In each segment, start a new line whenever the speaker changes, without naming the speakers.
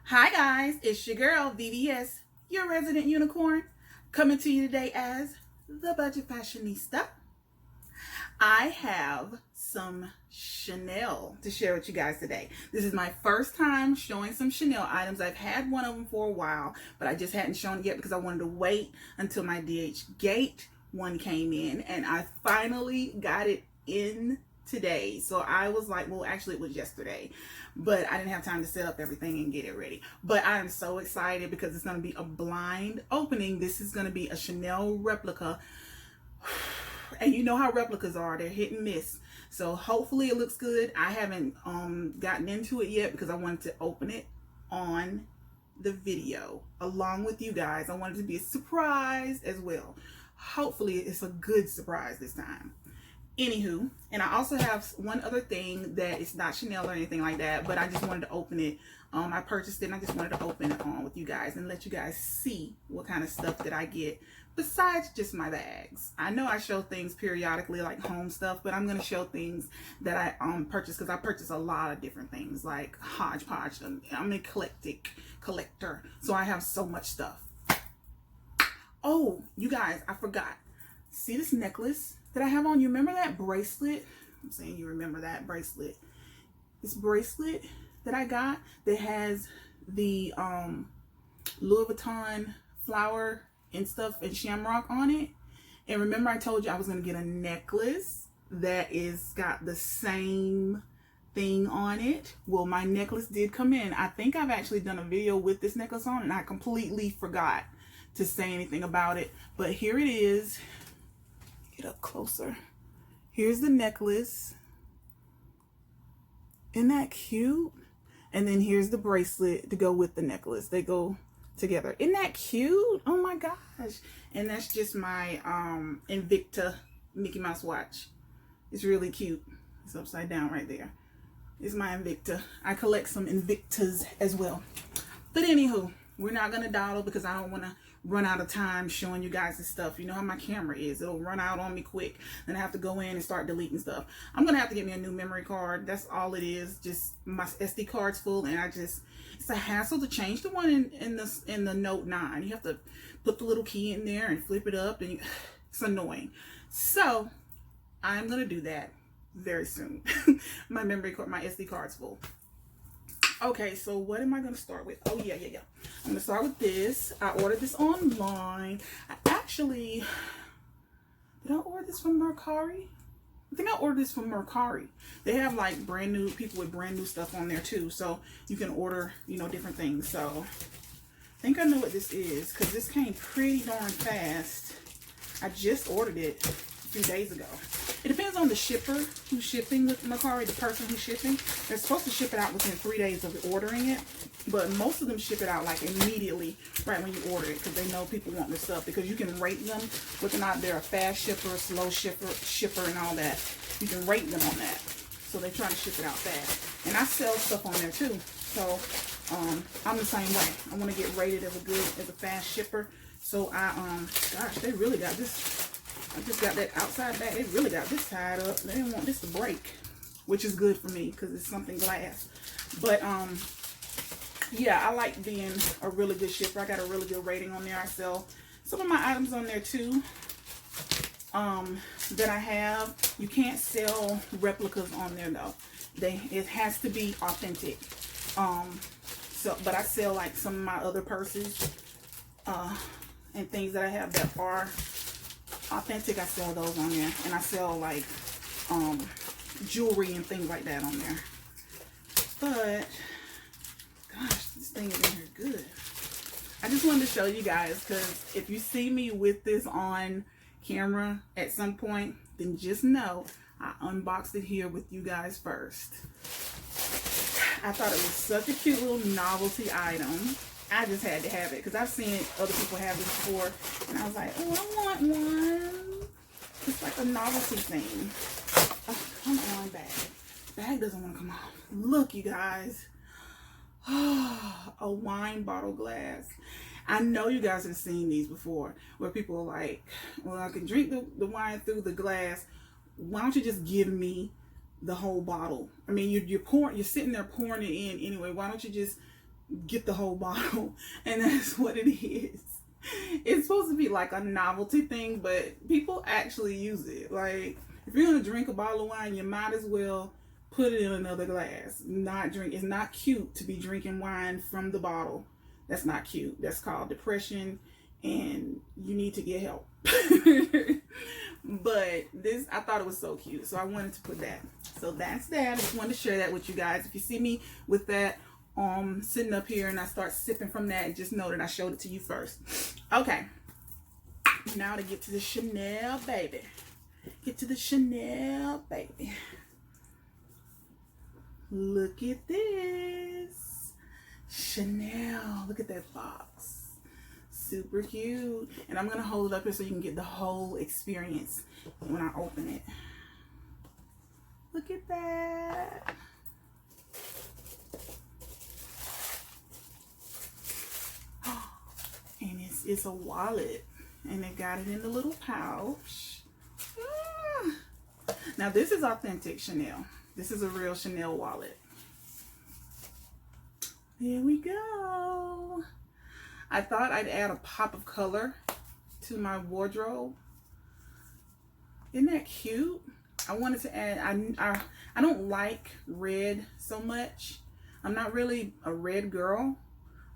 Hi guys, it's your girl VVS, your resident unicorn, coming to you today as the Budget Fashionista. I have some Chanel to share with you guys today. This is my first time showing some Chanel items. I've had one of them for a while, but I just hadn't shown it yet because I wanted to wait until my DHgate one came in, and I finally got it in today. So I was like, well, actually it was yesterday, but I didn't have time to set up everything and get it ready. But I am so excited because it's going to be a blind opening. This is going to be a Chanel replica. And you know how replicas are, they're hit and miss. So hopefully it looks good. I haven't gotten into it yet because I wanted to open it on the video along with you guys. I wanted it to be a surprise as well. Hopefully it's a good surprise this time. Anywho, and I also have one other thing that it's not Chanel or anything like that, but I just wanted to open it. I purchased it and I just wanted to open it on with you guys and let you guys see what kind of stuff that I get besides just my bags. I know I show things periodically like home stuff, but I'm going to show things that I purchased because I purchase a lot of different things like hodgepodge. I'm an eclectic collector, so I have so much stuff. Oh, you guys, I forgot. See this necklace that I have on? You remember that bracelet? I'm saying you remember that bracelet. This bracelet that I got that has the Louis Vuitton flower and stuff and shamrock on it. And remember I told you I was going to get a necklace that is got the same thing on it. Well, my necklace did come in. I think I've actually done a video with this necklace on and I completely forgot to say anything about it. But here it is. Get up closer. Here's the necklace. Isn't that cute? And then here's the bracelet to go with the necklace. They go together. Isn't that cute? Oh my gosh. And that's just my Invicta Mickey Mouse watch. It's really cute. It's upside down right there. It's my Invicta. I collect some Invictas as well. But anywho, we're not gonna dawdle because I don't want to run out of time showing you guys this stuff. You know how my camera is. It'll run out on me quick. Then I have to go in and start deleting stuff. I'm gonna have to get me a new memory card. That's all it is. Just my SD card's full and it's a hassle to change the one in the Note 9. You have to put the little key in there and flip it up and it's annoying. So I'm gonna do that very soon. My memory card, my SD card's full. Okay, so what am I going to start with? Oh, yeah. I'm going to start with this. I ordered this online. Did I order this from Mercari? I think I ordered this from Mercari. They have like brand new, people with brand new stuff on there too. So you can order, you know, different things. So I think I know what this is because this came pretty darn fast. I just ordered it a few days ago. It depends on the shipper who's shipping with Mercari, the person who's shipping. They're supposed to ship it out within 3 days of ordering it, but most of them ship it out like immediately right when you order it because they know people want this stuff because you can rate them whether or not they're a fast shipper, slow shipper, and all that. You can rate them on that. So they try to ship it out fast. And I sell stuff on there too. So I'm the same way. I want to get rated as a fast shipper. So gosh, they really got this. I just got that outside bag. They really got this tied up. They didn't want this to break, which is good for me because it's something glass. But yeah, I like being a really good shipper. I got a really good rating on there. I sell some of my items on there too that I have. You can't sell replicas on there though. It has to be authentic. But I sell like some of my other purses and things that I have that are authentic. I sell those on there, and I sell like jewelry and things like that on there. But gosh, this thing is in here good. I just wanted to show you guys because if you see me with this on camera at some point, then just know I unboxed it here with you guys first. I thought it was such a cute little novelty item. I just had to have it because I've seen other people have this before and I was like, oh, I want one. It's like a novelty thing. Oh, come on, bag. Bag doesn't want to come off. Look, you guys. Oh, a wine bottle glass. I know you guys have seen these before where people are like, well, I can drink the wine through the glass. Why don't you just give me the whole bottle? I mean, you're sitting there pouring it in anyway. Why don't you just get the whole bottle. And that's what it is. It's supposed to be like a novelty thing, but people actually use it. Like, if you're gonna drink a bottle of wine, you might as well put it in another glass. Not drink. It's not cute to be drinking wine from the bottle. That's not cute. That's called depression, and you need to get help. But this, I thought it was so cute, so I wanted to put that. So that's that. I just wanted to share that with you guys. If you see me with that sitting up here and I start sipping from that, just know that I showed it to you first. Okay, now to get to the Chanel, baby. Get to the Chanel, baby. Look at this. Chanel. Look at that box. Super cute. And I'm going to hold it up here so you can get the whole experience when I open it. Look at that. And it's a wallet. And they got it in the little pouch. Now this is authentic Chanel. This is a real Chanel wallet. There we go. I thought I'd add a pop of color to my wardrobe. Isn't that cute? I wanted to add, I don't like red so much. I'm not really a red girl.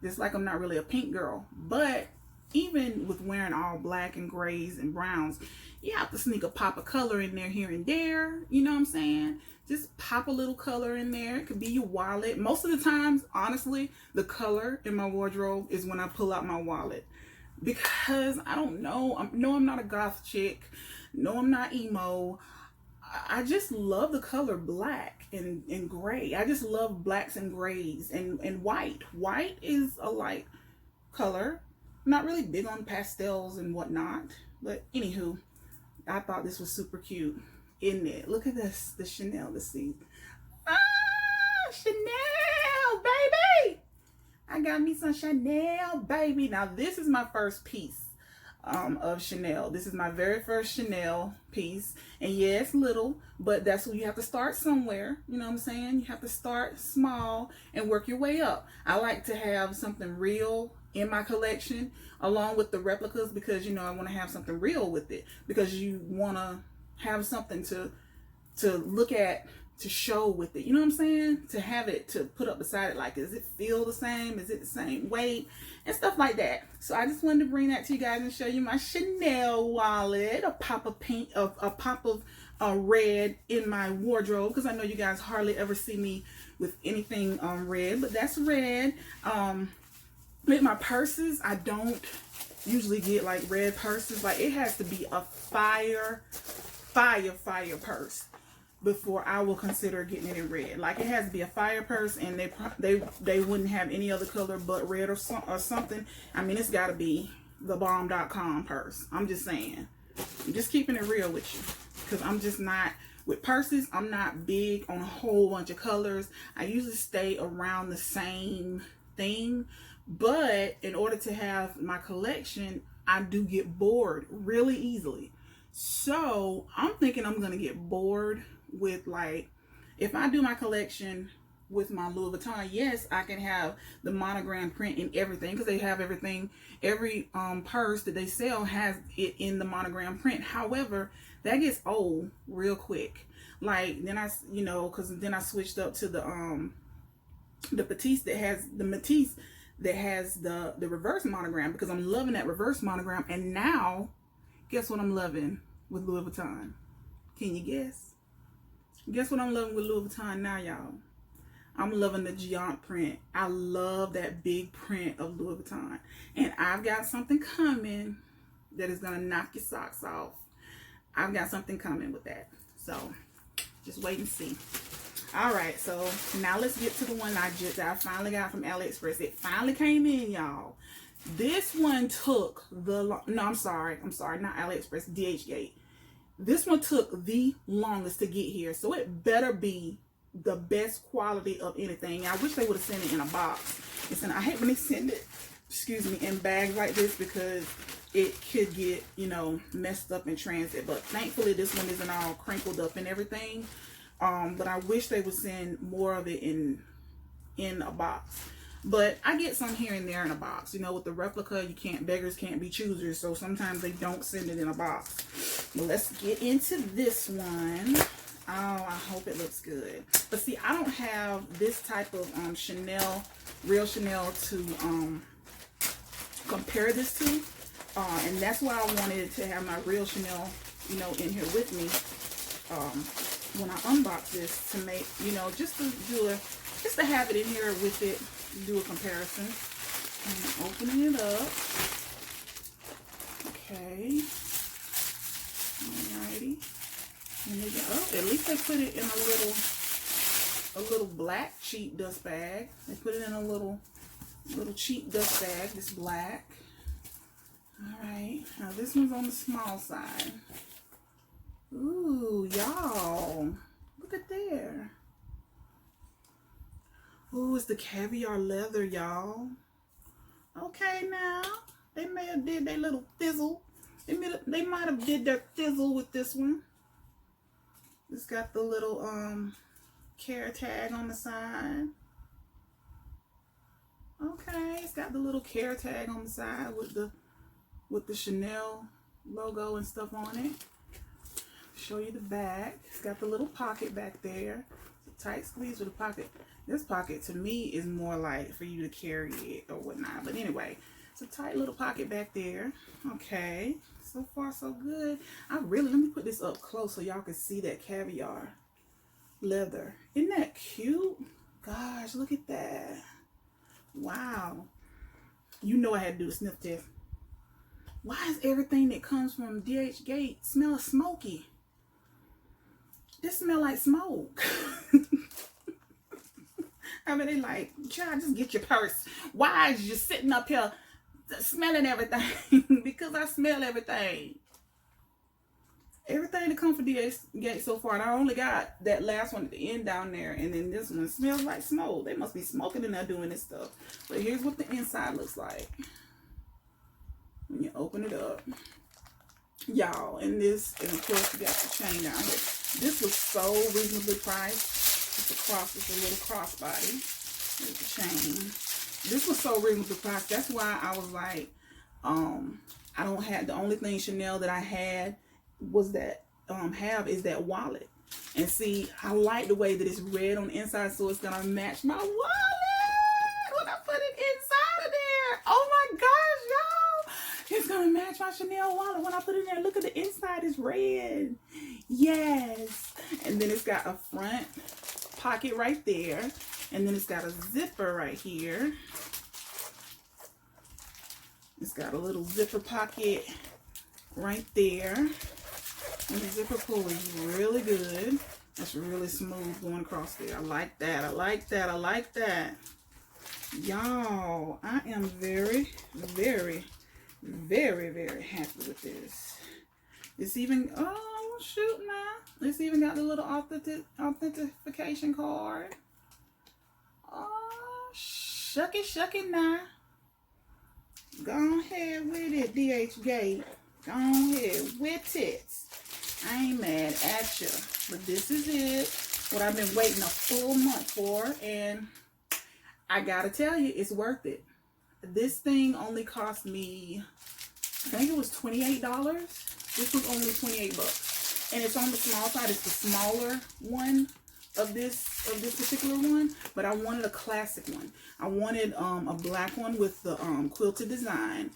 Just like I'm not really a pink girl. But even with wearing all black and grays and browns, you have to sneak a pop of color in there here and there. You know what I'm saying? Just pop a little color in there. It could be your wallet. Most of the times, honestly, the color in my wardrobe is when I pull out my wallet. Because I don't know. I'm not a goth chick. No, I'm not emo. I just love the color black and gray. I just love blacks and grays and white. White is a light color. I'm not really big on pastels and whatnot. But anywho, I thought this was super cute. In it. Look at this, the Chanel, let's see. Ah, Chanel, baby! I got me some Chanel, baby. Now this is my first piece of Chanel. This is my very first Chanel piece. And yeah, it's little, but that's when you have to start somewhere. You know what I'm saying? You have to start small and work your way up. I like to have something real in my collection along with the replicas because, you know, I want to have something real with it because you want to have something to look at, to show with it. You know what I'm saying? To have it, to put up beside it, like, does it feel the same? Is it the same weight? And stuff like that. So I just wanted to bring that to you guys and show you my Chanel wallet. A pop of pink, a pop of red in my wardrobe, because I know you guys hardly ever see me with anything red, but that's red. With my purses, I don't usually get like red purses. Like, it has to be a fire purse before I will consider getting it in red. Like, it has to be a fire purse, and they wouldn't have any other color but red or something. I mean, it's got to be the bomb.com purse. I'm just saying. I'm just keeping it real with you, because I'm just not, with purses, I'm not big on a whole bunch of colors. I usually stay around the same thing, but in order to have my collection, I do get bored really easily. So I'm thinking I'm gonna get bored with, like, if I do my collection with my Louis Vuitton, yes, I can have the monogram print in everything, because they have everything. Every purse that they sell has it in the monogram print. However, that gets old real quick. Like, then I, you know, because then I switched up to the Matisse that has the Matisse that has the reverse monogram, because I'm loving that reverse monogram. And now, guess what I'm loving with Louis Vuitton? Can you guess? Guess what I'm loving with Louis Vuitton now, y'all? I'm loving the Giant print. I love that big print of Louis Vuitton. And I've got something coming that is going to knock your socks off. I've got something coming with that. So, just wait and see. Alright, so now let's get to the one that I finally got from AliExpress. It finally came in, y'all. This one took I'm sorry, not AliExpress, DHgate. This one took the longest to get here, so it better be the best quality of anything. I wish they would have sent it in a box. I hate when they send it, excuse me, in bags like this, because it could get, you know, messed up in transit. But thankfully this one isn't all crinkled up and everything. But I wish they would send more of it in a box. But I get some here and there in a box. You know, with the replica, beggars can't be choosers. So sometimes they don't send it in a box. But let's get into this one. Oh, I hope it looks good. But see, I don't have this type of Chanel, real Chanel to compare this to. And that's why I wanted to have my real Chanel, you know, in here with me when I unbox this, to make, you know, just to have it in here with it, do a comparison. And opening it up. Okay. Alrighty. And they go, at least they put it in a little black cheap dust bag. They put it in a little cheap dust bag, this black. Alright, now this one's on the small side. Ooh, y'all, look at there. Ooh, it's the caviar leather, y'all. Okay, now, they may have did their little thizzle. They might have did their thizzle with this one. It's got the little care tag on the side. Okay, it's got the little care tag on the side with the Chanel logo and stuff on it. Show you the back. It's got the little pocket back there. It's a tight squeeze with a pocket. This pocket to me is more like for you to carry it or whatnot. But anyway, it's a tight little pocket back there. Okay, so far so good. Let me put this up close so y'all can see that caviar leather. Isn't that cute? Gosh, look at that. Wow. You know I had to do a sniff test. Why is everything that comes from DHgate smell smoky? This smell like smoke. I mean, they like, child, just get your purse. Why is you sitting up here smelling everything? Because I smell everything. Everything that comes from DHgate so far, and I only got that last one at the end down there, and then this one smells like smoke. They must be smoking in there doing this stuff. But here's what the inside looks like when you open it up, y'all. And of course you got the chain down here. This was so reasonably priced. It's a little crossbody. There's the chain. This was so reasonably priced. That's why I was like, I don't have, the only thing Chanel that I had was that is that wallet. And see, I like the way that it's red on the inside, so it's gonna match my wallet when I put it inside of there. Oh my gosh, y'all, it's gonna match my Chanel wallet when I put it in there. Look at the inside, is red. Yes. And then it's got a front pocket right there, and then it's got a zipper right here. It's got a little zipper pocket right there. And the zipper pull is really good. That's really smooth going across there. I like that. I like that. I like that. Y'all, I am very, very, very, very happy with this. It's even, oh shoot now. It's even got the little authentication card. Oh, shuck it now. Go ahead with it, DHgate. Go ahead with it. I ain't mad at you, but this is it. What I've been waiting a full month for, and I gotta tell you, it's worth it. This thing only cost me, I think it was $28. This was only 28 bucks, and it's on the small side. It's the smaller one of this particular one, but I wanted a classic one. I wanted a black one with the quilted design.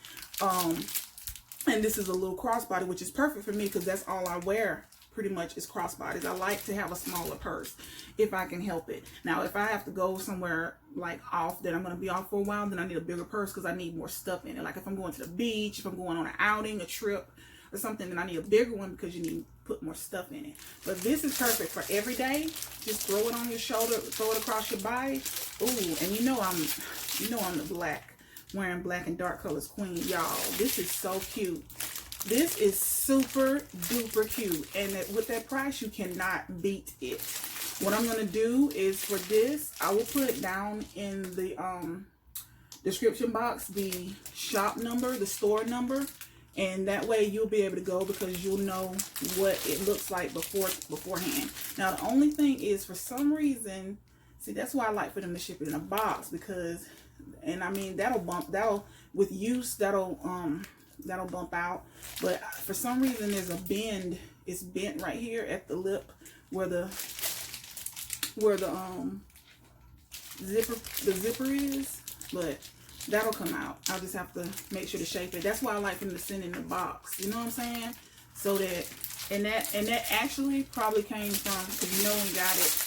And this is a little crossbody, which is perfect for me because that's all I wear pretty much is crossbodies. I like to have a smaller purse if I can help it. Now, if I have to go somewhere like off that I'm going to be off for a while, then I need a bigger purse because I need more stuff in it. Like if I'm going to the beach, if I'm going on an outing, a trip or something, then I need a bigger one because you need to put more stuff in it. But this is perfect for every day. Just throw it on your shoulder, throw it across your body. Ooh, and you know I'm the black, wearing black and dark colors queen, y'all. This is so cute. This is super duper cute, and with that price you cannot beat it. What I'm going to do is, for this, I will put down in the description box the shop number, the store number, and that way you'll be able to go because you'll know what it looks like beforehand. Now the only thing is, for some reason, see, that's why I like for them to ship it in a box, because And I mean, with use, that'll bump out. But for some reason, there's a bend. It's bent right here at the lip where the zipper is, but that'll come out. I'll just have to make sure to shape it. That's why I like them to send in the box. You know what I'm saying? So that and that actually probably came from, because you know when we got it,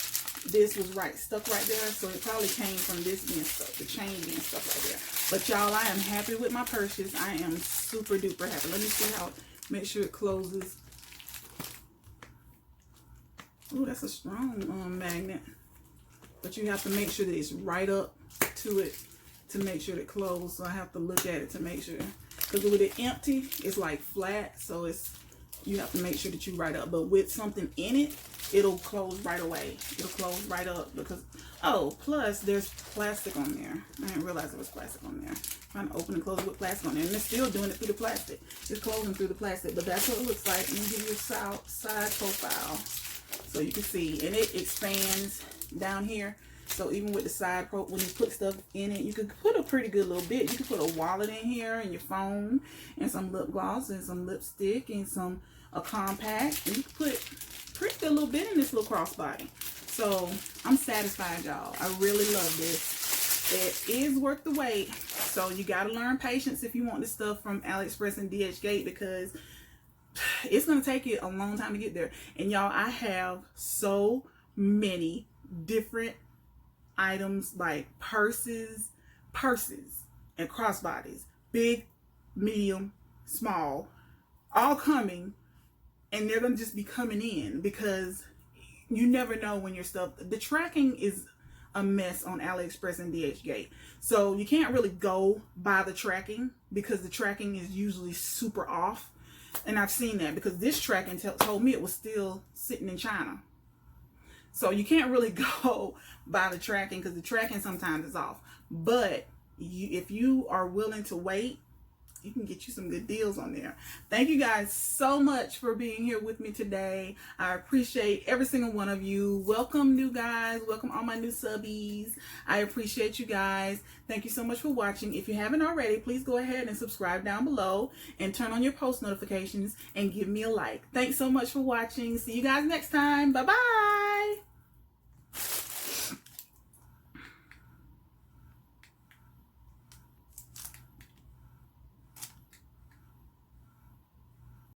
this was stuck right there. So it probably came from this being stuck, the chain being stuck right there. But y'all, I am happy with my purchase. I am super duper happy. Let me see how. Make sure it closes. Oh, that's a strong magnet. But you have to make sure that it's right up to it to make sure it closes. So I have to look at it to make sure. Because with it empty, it's like flat. So you have to make sure that you right up. But with something in it, it'll close right away. It'll close right up because, plus there's plastic on there. I didn't realize there was plastic on there. I'm trying to open and close it with plastic on there. And it's still doing it through the plastic. It's closing through the plastic. But that's what it looks like. Let me give you a side profile so you can see. And it expands down here. So even with the side when you put stuff in it, you could put a pretty good little bit. You could put a wallet in here and your phone and some lip gloss and some lipstick and a compact. And you could put a pretty good little bit in this little crossbody. So I'm satisfied, y'all. I really love this. It is worth the wait. So you got to learn patience if you want this stuff from AliExpress and DHgate, because it's going to take you a long time to get there. And y'all, I have so many different items like purses and crossbodies, big, medium, small, all coming, and they're going to just be coming in because you never know when your stuff, the tracking is a mess on AliExpress and DHgate. So you can't really go by the tracking because the tracking is usually super off. And I've seen that because this tracking told me it was still sitting in China. So you can't really go by the tracking because the tracking sometimes is off. But if you are willing to wait, you can get you some good deals on there. Thank you guys so much for being here with me today. I appreciate every single one of you. Welcome new guys. Welcome all my new subbies. I appreciate you guys. Thank you so much for watching. If you haven't already, please go ahead and subscribe down below and turn on your post notifications and give me a like. Thanks so much for watching. See you guys next time. Bye-bye.